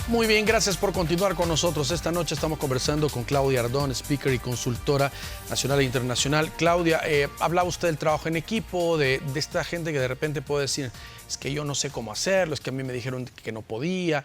Muy bien, gracias por continuar con nosotros. Esta noche estamos conversando con Claudia Ardón, speaker y consultora nacional e internacional. Claudia, hablaba usted del trabajo en equipo, de esta gente que de repente puede decir, es que yo no sé cómo hacerlo, es que a mí me dijeron que no podía.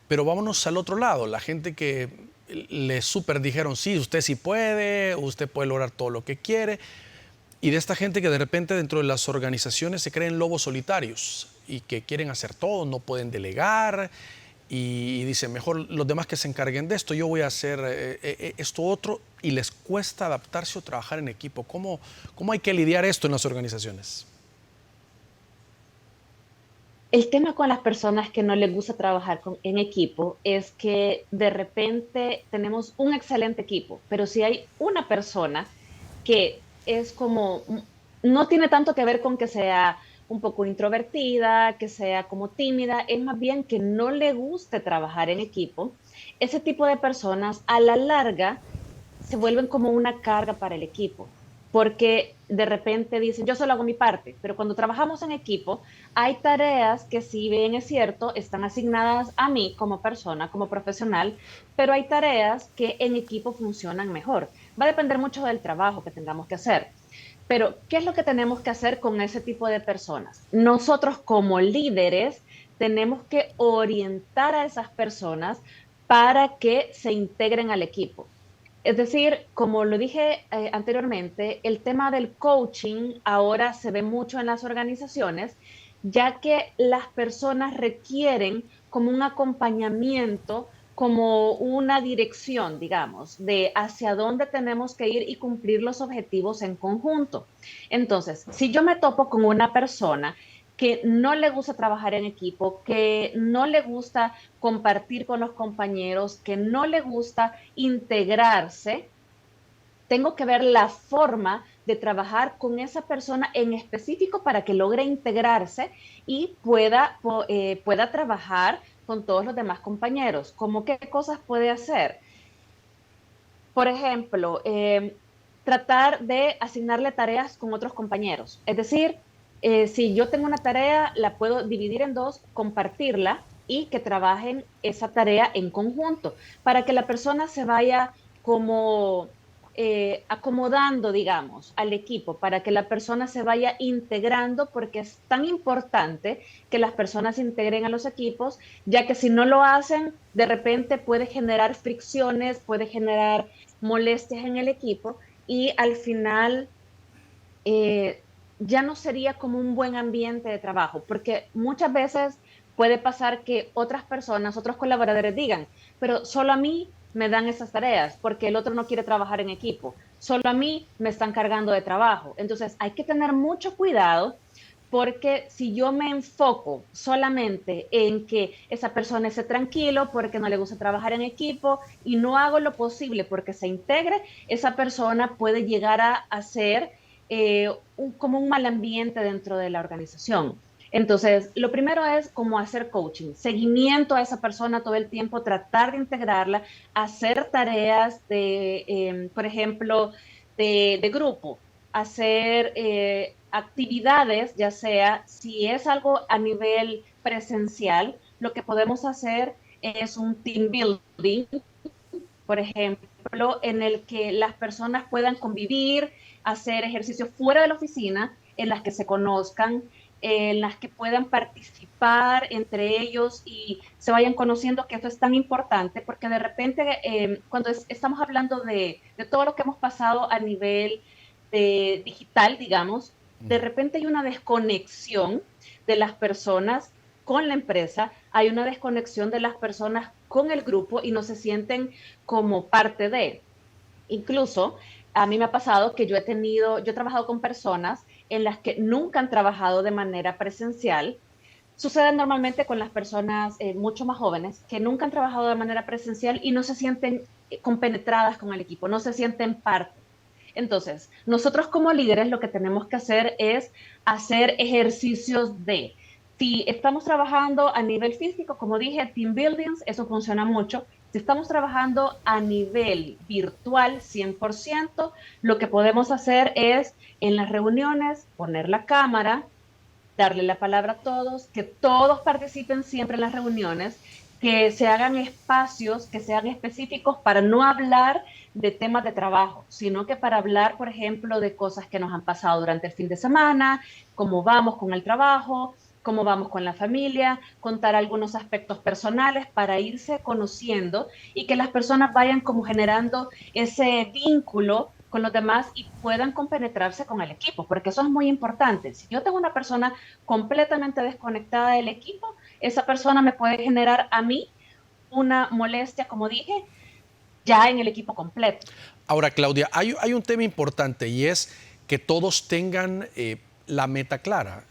Pero vámonos al otro lado, la gente que le súper dijeron, sí, usted sí puede, usted puede lograr todo lo que quiere. Y de esta gente que de repente dentro de las organizaciones se creen lobos solitarios y que quieren hacer todo, no pueden delegar. Y dicen, mejor los demás que se encarguen de esto, yo voy a hacer esto otro, y les cuesta adaptarse o trabajar en equipo. ¿Cómo hay que lidiar esto en las organizaciones? El tema con las personas que no les gusta trabajar en equipo es que de repente tenemos un excelente equipo, pero si hay una persona que es como, no tiene tanto que ver con que sea un poco introvertida, que sea como tímida, es más bien que no le guste trabajar en equipo. Ese tipo de personas a la larga se vuelven como una carga para el equipo, porque de repente dicen, yo solo hago mi parte, pero cuando trabajamos en equipo, hay tareas que si bien es cierto, están asignadas a mí como persona, como profesional, pero hay tareas que en equipo funcionan mejor. Va a depender mucho del trabajo que tengamos que hacer. Pero, ¿qué es lo que tenemos que hacer con ese tipo de personas? Nosotros como líderes tenemos que orientar a esas personas para que se integren al equipo. Es decir, como lo dije anteriormente, el tema del coaching ahora se ve mucho en las organizaciones, ya que las personas requieren como un acompañamiento, como una dirección, digamos, de hacia dónde tenemos que ir y cumplir los objetivos en conjunto. Entonces, si yo me topo con una persona que no le gusta trabajar en equipo, que no le gusta compartir con los compañeros, que no le gusta integrarse, tengo que ver la forma de trabajar con esa persona en específico para que logre integrarse y pueda trabajar con todos los demás compañeros. ¿Cómo qué cosas puede hacer? Por ejemplo, tratar de asignarle tareas con otros compañeros. Es decir, si yo tengo una tarea, la puedo dividir en dos, compartirla y que trabajen esa tarea en conjunto para que la persona se vaya como acomodando, digamos, al equipo, para que la persona se vaya integrando, porque es tan importante que las personas se integren a los equipos, ya que si no lo hacen, de repente puede generar fricciones, puede generar molestias en el equipo y al final eh, ya no sería como un buen ambiente de trabajo, porque muchas veces puede pasar que otras personas, otros colaboradores digan, pero solo a mí me dan esas tareas porque el otro no quiere trabajar en equipo, solo a mí me están cargando de trabajo. Entonces hay que tener mucho cuidado porque si yo me enfoco solamente en que esa persona esté tranquilo porque no le gusta trabajar en equipo y no hago lo posible porque se integre, esa persona puede llegar a hacer como un mal ambiente dentro de la organización. Entonces, lo primero es como hacer coaching, seguimiento a esa persona todo el tiempo, tratar de integrarla, hacer tareas por ejemplo, de grupo, hacer actividades, ya sea si es algo a nivel presencial, lo que podemos hacer es un team building, por ejemplo, en el que las personas puedan convivir, hacer ejercicios fuera de la oficina, en las que se conozcan, en las que puedan participar entre ellos y se vayan conociendo, que eso es tan importante, porque de repente cuando estamos hablando de todo lo que hemos pasado a nivel digital, digamos, de repente hay una desconexión de las personas con la empresa, hay una desconexión de las personas con el grupo y no se sienten como parte de. Incluso a mí me ha pasado que yo he trabajado con personas en las que nunca han trabajado de manera presencial. Sucede normalmente con las personas mucho más jóvenes que nunca han trabajado de manera presencial y no se sienten compenetradas con el equipo, no se sienten parte. Entonces, nosotros como líderes lo que tenemos que hacer es hacer ejercicios de, si estamos trabajando a nivel físico, como dije, team buildings, eso funciona mucho. Si estamos trabajando a nivel virtual 100%, lo que podemos hacer es en las reuniones poner la cámara, darle la palabra a todos, que todos participen siempre en las reuniones, que se hagan espacios que sean específicos para no hablar de temas de trabajo, sino que para hablar, por ejemplo, de cosas que nos han pasado durante el fin de semana, cómo vamos con el trabajo, cómo vamos con la familia, contar algunos aspectos personales para irse conociendo y que las personas vayan como generando ese vínculo con los demás y puedan compenetrarse con el equipo, porque eso es muy importante. Si yo tengo una persona completamente desconectada del equipo, esa persona me puede generar a mí una molestia, como dije, ya en el equipo completo. Ahora, Claudia, hay un tema importante y es que todos tengan la meta clara.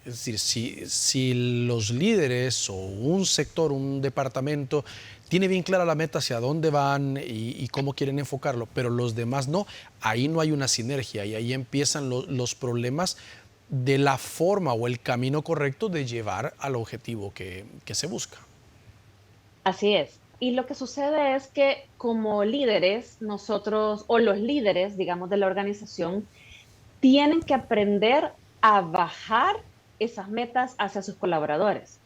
Es decir, si los líderes o un sector, un departamento, tiene bien clara la meta hacia dónde van y cómo quieren enfocarlo, pero los demás no, ahí no hay una sinergia y ahí empiezan los problemas de la forma o el camino correcto de llevar al objetivo que se busca. Así es. Y lo que sucede es que como líderes, nosotros, o los líderes, digamos, de la organización, tienen que aprender a bajar esas metas hacia sus colaboradores.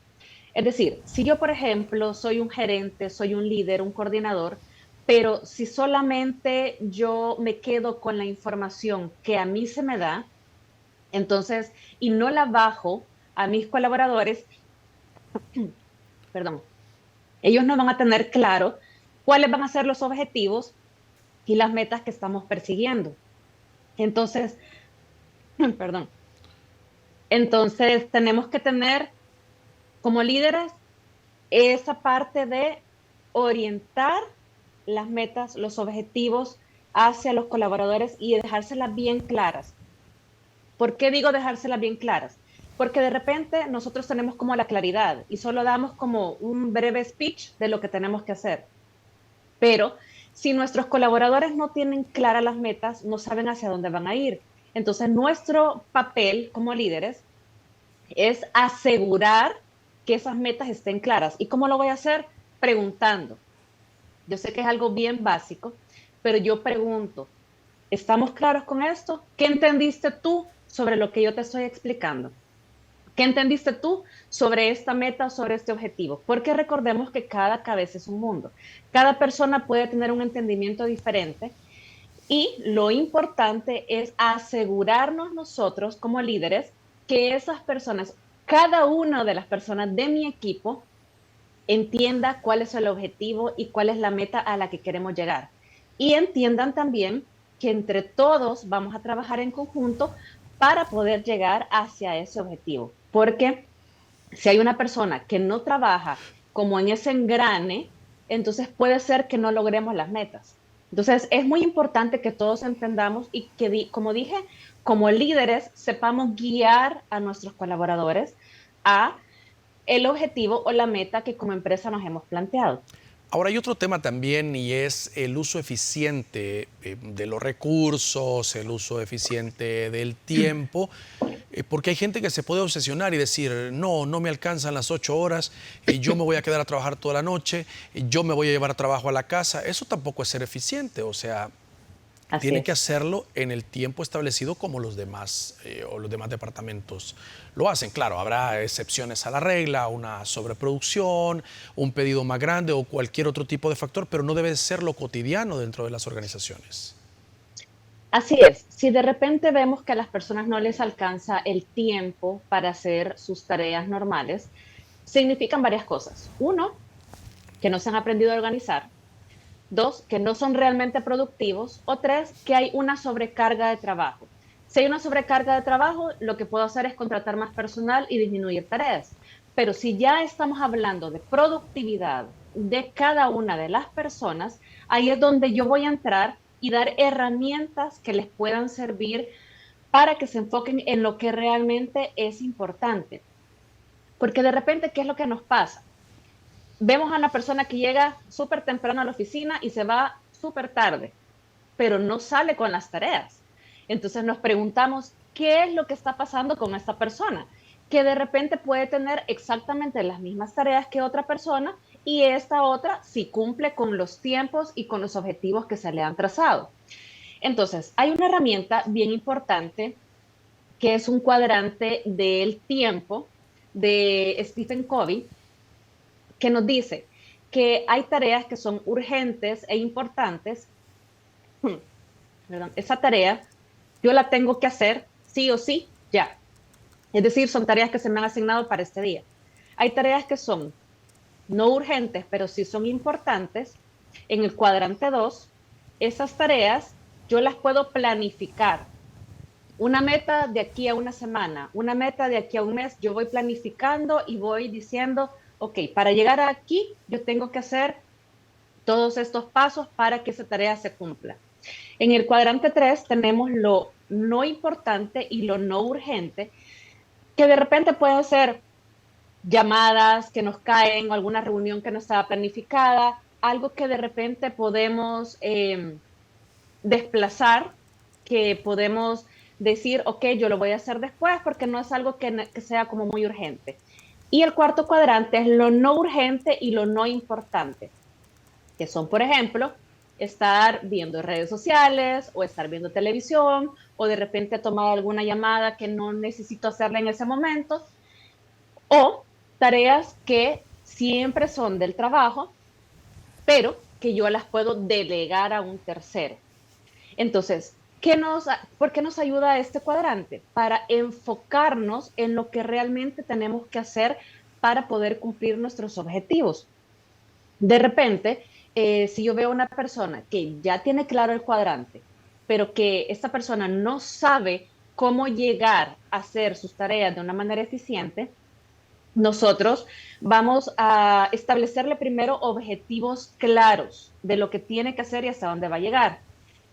Es decir, si yo, por ejemplo, soy un gerente, soy un líder, un coordinador, pero si solamente yo me quedo con la información que a mí se me da, entonces, y no la bajo a mis colaboradores, perdón, ellos no van a tener claro cuáles van a ser los objetivos y las metas que estamos persiguiendo. Entonces, perdón, entonces tenemos que tener como líderes esa parte de orientar las metas, los objetivos hacia los colaboradores y dejárselas bien claras. ¿Por qué digo dejárselas bien claras? Porque de repente nosotros tenemos como la claridad y solo damos como un breve speech de lo que tenemos que hacer. Pero si nuestros colaboradores no tienen claras las metas, no saben hacia dónde van a ir. Entonces, nuestro papel como líderes es asegurar que esas metas estén claras. ¿Y cómo lo voy a hacer? Preguntando. Yo sé que es algo bien básico, pero yo pregunto, ¿estamos claros con esto? ¿Qué entendiste tú sobre lo que yo te estoy explicando? ¿Qué entendiste tú sobre esta meta, sobre este objetivo? Porque recordemos que cada cabeza es un mundo. Cada persona puede tener un entendimiento diferente y lo importante es asegurarnos nosotros como líderes que esas personas, cada una de las personas de mi equipo, entienda cuál es el objetivo y cuál es la meta a la que queremos llegar. Y entiendan también que entre todos vamos a trabajar en conjunto para poder llegar hacia ese objetivo. Porque si hay una persona que no trabaja como en ese engrane, entonces puede ser que no logremos las metas. Entonces es muy importante que todos entendamos y que, como dije, como líderes sepamos guiar a nuestros colaboradores a el objetivo o la meta que como empresa nos hemos planteado. Ahora hay otro tema también y es el uso eficiente de los recursos, el uso eficiente del tiempo, porque hay gente que se puede obsesionar y decir, no, no me alcanzan las 8 horas, yo me voy a quedar a trabajar toda la noche, yo me voy a llevar trabajo a la casa. Eso tampoco es ser eficiente, o sea, Así tiene que es. hacerlo en el tiempo establecido como los demás o los demás departamentos lo hacen. Claro, habrá excepciones a la regla, una sobreproducción, un pedido más grande o cualquier otro tipo de factor, pero no debe ser lo cotidiano dentro de las organizaciones. Así es. Si de repente vemos que a las personas no les alcanza el tiempo para hacer sus tareas normales, significan varias cosas. Uno, que no se han aprendido a organizar. Dos, que no son realmente productivos. O tres, que hay una sobrecarga de trabajo. Si hay una sobrecarga de trabajo, lo que puedo hacer es contratar más personal y disminuir tareas. Pero si ya estamos hablando de productividad de cada una de las personas, ahí es donde yo voy a entrar y dar herramientas que les puedan servir para que se enfoquen en lo que realmente es importante. Porque de repente, ¿qué es lo que nos pasa? Vemos a una persona que llega súper temprano a la oficina y se va súper tarde, pero no sale con las tareas. Entonces nos preguntamos, ¿qué es lo que está pasando con esta persona? Que de repente puede tener exactamente las mismas tareas que otra persona y esta otra sí cumple con los tiempos y con los objetivos que se le han trazado. Entonces, hay una herramienta bien importante que es un cuadrante del tiempo de Stephen Covey, que nos dice que hay tareas que son urgentes e importantes. Perdón, esa tarea yo la tengo que hacer sí o sí ya. Es decir, son tareas que se me han asignado para este día. Hay tareas que son no urgentes, pero sí son importantes. En el cuadrante 2, esas tareas yo las puedo planificar. Una meta de aquí a una semana, una meta de aquí a un mes, yo voy planificando y voy diciendo, ok, para llegar aquí yo tengo que hacer todos estos pasos para que esa tarea se cumpla. En el cuadrante 3 tenemos lo no importante y lo no urgente, que de repente pueden ser llamadas que nos caen o alguna reunión que no estaba planificada, algo que de repente podemos desplazar, que podemos decir, ok, yo lo voy a hacer después porque no es algo que sea como muy urgente. Y el cuarto cuadrante es lo no urgente y lo no importante, que son, por ejemplo, estar viendo redes sociales o estar viendo televisión o de repente tomar alguna llamada que no necesito hacerla en ese momento, o tareas que siempre son del trabajo, pero que yo las puedo delegar a un tercero. Entonces, ¿por qué nos ayuda este cuadrante? Para enfocarnos en lo que realmente tenemos que hacer para poder cumplir nuestros objetivos. De repente, si yo veo una persona que ya tiene claro el cuadrante, pero que esta persona no sabe cómo llegar a hacer sus tareas de una manera eficiente, nosotros vamos a establecerle primero objetivos claros de lo que tiene que hacer y hasta dónde va a llegar.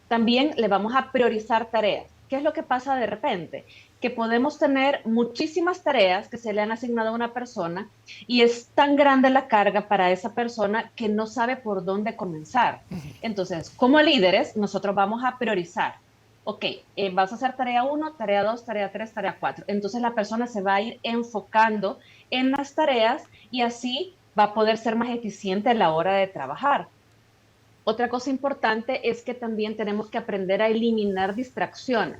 También le vamos a priorizar tareas. ¿Qué es lo que pasa de repente? Que podemos tener muchísimas tareas que se le han asignado a una persona y es tan grande la carga para esa persona que no sabe por dónde comenzar. Entonces, como líderes, nosotros vamos a priorizar. Ok, vas a hacer tarea 1, tarea 2, tarea 3, tarea 4. Entonces la persona se va a ir enfocando en las tareas y así va a poder ser más eficiente a la hora de trabajar. Otra cosa importante es que también tenemos que aprender a eliminar distracciones.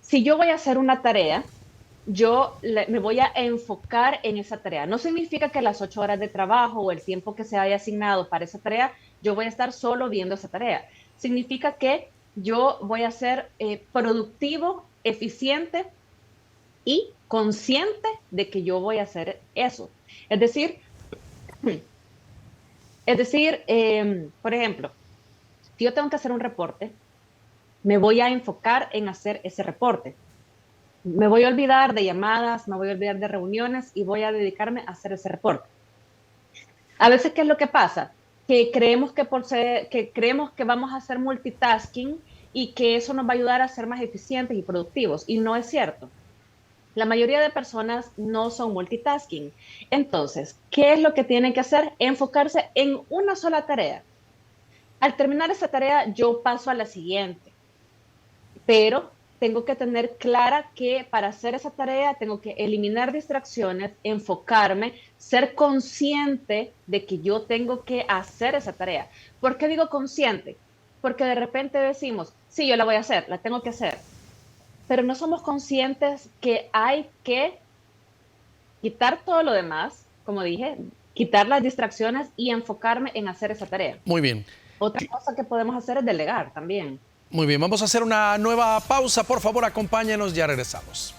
Si yo voy a hacer una tarea, me voy a enfocar en esa tarea. No significa que las 8 horas de trabajo o el tiempo que se haya asignado para esa tarea, yo voy a estar solo viendo esa tarea. Significa que yo voy a ser productivo, eficiente y consciente de que yo voy a hacer eso. Es decir, por ejemplo, si yo tengo que hacer un reporte, me voy a enfocar en hacer ese reporte. Me voy a olvidar de llamadas, me voy a olvidar de reuniones y voy a dedicarme a hacer ese reporte. A veces, ¿qué es lo que pasa? Que creemos que vamos a hacer multitasking y que eso nos va a ayudar a ser más eficientes y productivos. Y no es cierto. La mayoría de personas no son multitasking. Entonces, ¿qué es lo que tienen que hacer? Enfocarse en una sola tarea. Al terminar esa tarea, yo paso a la siguiente. Pero tengo que tener clara que para hacer esa tarea tengo que eliminar distracciones, enfocarme, ser consciente de que yo tengo que hacer esa tarea. ¿Por qué digo consciente? Porque de repente decimos, sí, yo la voy a hacer, la tengo que hacer, pero no somos conscientes que hay que quitar todo lo demás, como dije, quitar las distracciones y enfocarme en hacer esa tarea. Muy bien. Otra cosa que podemos hacer es delegar también. Muy bien, vamos a hacer una nueva pausa. Por favor, acompáñenos, ya regresamos.